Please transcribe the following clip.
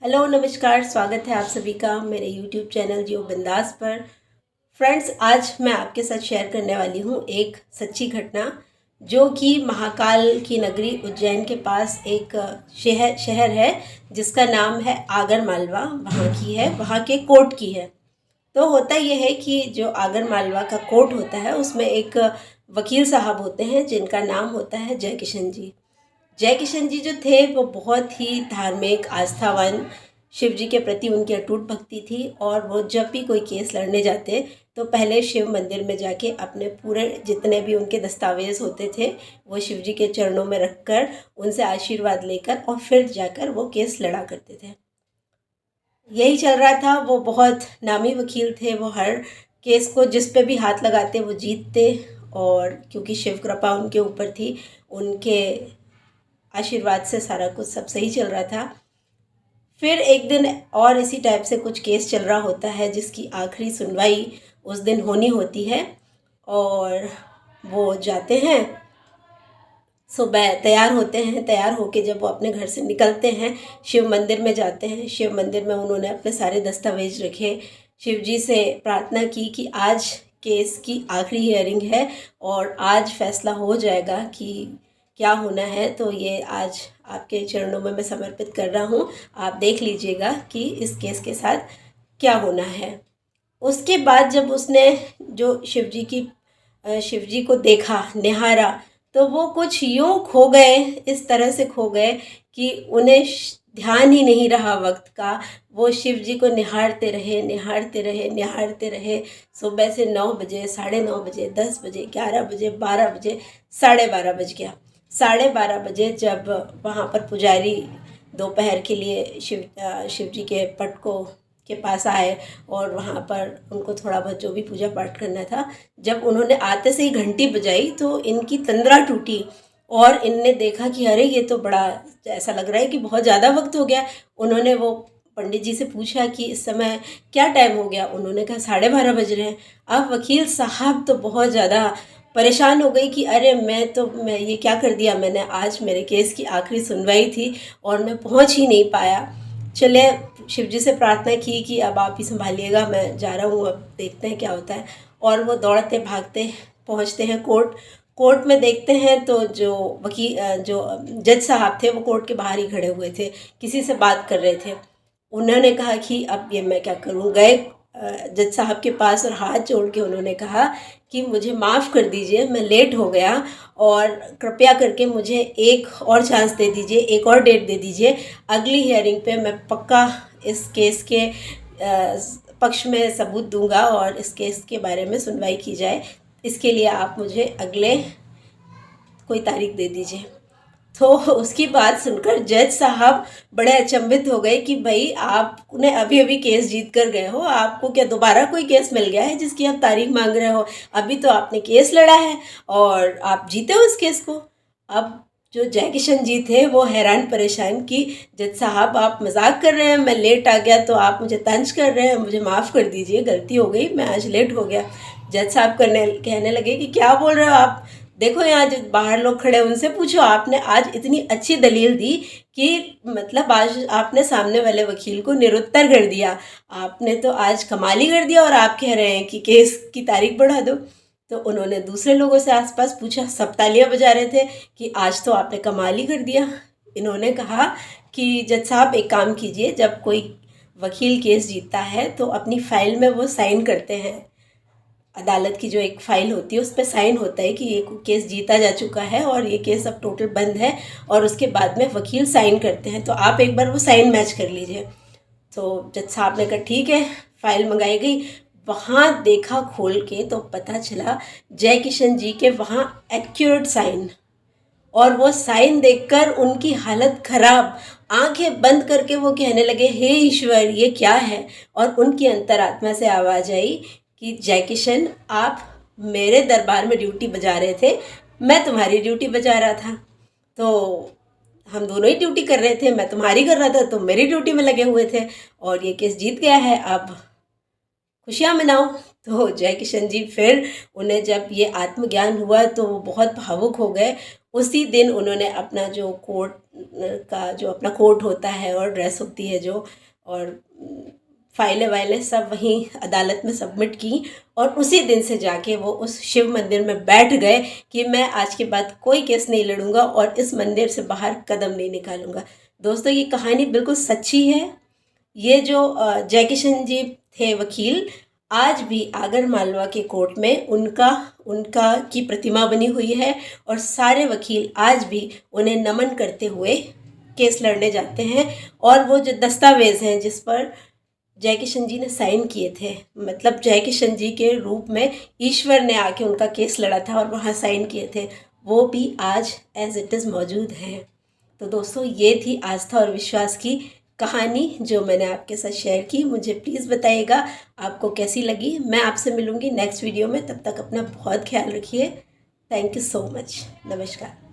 Hello नमस्कार, स्वागत है आप सभी का मेरे यूट्यूब चैनल जियो बिंदास पर। फ्रेंड्स, आज मैं आपके साथ शेयर करने वाली हूँ एक सच्ची घटना, जो कि महाकाल की नगरी उज्जैन के पास एक शहर है जिसका नाम है आगर मालवा। वहाँ की है, वहाँ के कोर्ट की है। तो होता यह है कि जो आगर मालवा का कोर्ट होता है उसमें एक वकील साहब होते हैं जिनका नाम होता है जय किशन जी। जय किशन जी जो थे वो बहुत ही धार्मिक, आस्थावान, शिव जी के प्रति उनकी अटूट भक्ति थी। और वो जब भी कोई केस लड़ने जाते तो पहले शिव मंदिर में जाके अपने पूरे जितने भी उनके दस्तावेज होते थे वो शिव जी के चरणों में रखकर उनसे आशीर्वाद लेकर और फिर जाकर वो केस लड़ा करते थे। यही चल रहा था। वो बहुत नामी वकील थे। वो हर केस को जिस पे भी हाथ लगाते वो जीतते, और क्योंकि शिव कृपा उनके ऊपर थी, उनके आशीर्वाद से सारा कुछ सब सही चल रहा था। फिर एक दिन और इसी टाइप से कुछ केस चल रहा होता है जिसकी आखिरी सुनवाई उस दिन होनी होती है। और वो जाते हैं, सुबह तैयार होते हैं। तैयार होके जब वो अपने घर से निकलते हैं, शिव मंदिर में जाते हैं। शिव मंदिर में उन्होंने अपने सारे दस्तावेज रखे, शिव जी से प्रार्थना की कि आज केस की आखिरी हियरिंग है और आज फैसला हो जाएगा कि क्या होना है। तो ये आज आपके चरणों में मैं समर्पित कर रहा हूँ, आप देख लीजिएगा कि इस केस के साथ क्या होना है। उसके बाद जब उसने जो शिव जी को देखा, निहारा, तो वो कुछ यूं खो गए, इस तरह से खो गए कि उन्हें ध्यान ही नहीं रहा वक्त का। वो शिव जी को निहारते रहे, निहारते रहे, निहारते रहे। सुबह से 9 बजे, 9:30 बजे, 10 बजे, 11 बजे, 12 बजे, 12:30 बज गया। 12:30 बजे जब वहाँ पर पुजारी दोपहर के लिए शिव जी के पट को के पास आए और वहाँ पर उनको थोड़ा बहुत जो भी पूजा पाठ करना था, जब उन्होंने आते से ही घंटी बजाई तो इनकी तंद्रा टूटी और इनने देखा कि अरे ये तो बड़ा ऐसा लग रहा है कि बहुत ज़्यादा वक्त हो गया। उन्होंने वो पंडित जी से पूछा कि इस समय क्या टाइम हो गया। उन्होंने कहा 12:30 बज रहे हैं। अब वकील साहब तो बहुत ज़्यादा परेशान हो गई कि अरे मैं ये क्या कर दिया मैंने, आज मेरे केस की आखिरी सुनवाई थी और मैं पहुंच ही नहीं पाया। चले शिव जी से प्रार्थना की कि अब आप ही संभालिएगा, मैं जा रहा हूँ, अब देखते हैं क्या होता है। और वो दौड़ते भागते पहुँचते हैं कोर्ट में। देखते हैं तो जो जज साहब थे वो कोर्ट के बाहर ही खड़े हुए थे, किसी से बात कर रहे थे। उन्होंने कहा कि अब ये मैं क्या करूँ। गए जज साहब के पास और हाथ जोड़ के उन्होंने कहा कि मुझे माफ़ कर दीजिए, मैं लेट हो गया और कृपया करके मुझे एक और चांस दे दीजिए, एक और डेट दे दीजिए। अगली हियरिंग पे मैं पक्का इस केस के पक्ष में सबूत दूंगा और इस केस के बारे में सुनवाई की जाए। इसके लिए आप मुझे अगले कोई तारीख दे दीजिए। तो उसकी बात सुनकर जज साहब बड़े अचंभित हो गए कि भाई आपने अभी अभी केस जीत कर गए हो, आपको क्या दोबारा कोई केस मिल गया है जिसकी आप तारीख मांग रहे हो? अभी तो आपने केस लड़ा है और आप जीते हो उस केस को। अब जो जय किशन जी थे वो हैरान परेशान कि जज साहब आप मजाक कर रहे हैं, मैं लेट आ गया तो आप मुझे तंज कर रहे हैं, मुझे माफ़ कर दीजिए, गलती हो गई, मैं आज लेट हो गया। जज साहब कहने लगे कि क्या बोल रहे हो आप, देखो यहाँ जो बाहर लोग खड़े हैं उनसे पूछो, आपने आज इतनी अच्छी दलील दी कि मतलब आज आपने सामने वाले वकील को निरुत्तर कर दिया, आपने तो आज कमाल ही कर दिया और आप कह रहे हैं कि केस की तारीख बढ़ा दो। तो उन्होंने दूसरे लोगों से आसपास पूछा, सब तालियां बजा रहे थे कि आज तो आपने कमाल ही कर दिया। इन्होंने कहा कि जज साहब एक काम कीजिए, जब कोई वकील केस जीतता है तो अपनी फाइल में वो साइन करते हैं, अदालत की जो एक फाइल होती है उस पर साइन होता है कि ये केस जीता जा चुका है और ये केस अब टोटल बंद है, और उसके बाद में वकील साइन करते हैं, तो आप एक बार वो साइन मैच कर लीजिए। तो जज साहब ने कहा ठीक है। फाइल मंगाई गई, वहाँ देखा खोल के तो पता चला जय किशन जी के वहाँ एक्यूरेट साइन। और वो साइन देखकर उनकी हालत खराब, आंखें बंद करके वो कहने लगे, हे ईश्वर ये क्या है। और उनकी अंतरात्मा से आवाज़ आई कि जय किशन, आप मेरे दरबार में ड्यूटी बजा रहे थे, मैं तुम्हारी ड्यूटी बजा रहा था, तो हम दोनों ही ड्यूटी कर रहे थे, मैं तुम्हारी कर रहा था, तुम मेरी ड्यूटी में लगे हुए थे और ये केस जीत गया है, अब खुशियाँ मनाओ। तो जय किशन जी फिर उन्हें जब ये आत्मज्ञान हुआ तो वो बहुत भावुक हो गए। उसी दिन उन्होंने अपना जो कोर्ट का जो अपना कोर्ट होता है और ड्रेस होती है जो, और फाइलें वाइलें सब वहीं अदालत में सबमिट की, और उसी दिन से जाके वो उस शिव मंदिर में बैठ गए कि मैं आज के बाद कोई केस नहीं लड़ूंगा और इस मंदिर से बाहर कदम नहीं निकालूंगा। दोस्तों ये कहानी बिल्कुल सच्ची है। ये जो जय किशन जी थे वकील, आज भी आगर मालवा के कोर्ट में उनका उनका की प्रतिमा बनी हुई है, और सारे वकील आज भी उन्हें नमन करते हुए केस लड़ने जाते हैं। और वो जो दस्तावेज़ हैं जिस पर जय किशन जी ने साइन किए थे, मतलब जय किशन जी के रूप में ईश्वर ने आके उनका केस लड़ा था और वहाँ साइन किए थे, वो भी आज एज इट इज़ मौजूद हैं। तो दोस्तों ये थी आस्था और विश्वास की कहानी जो मैंने आपके साथ शेयर की। मुझे प्लीज़ बताइएगा आपको कैसी लगी। मैं आपसे मिलूँगी नेक्स्ट वीडियो में, तब तक अपना बहुत ख्याल रखिए। Thank you so much. नमस्कार।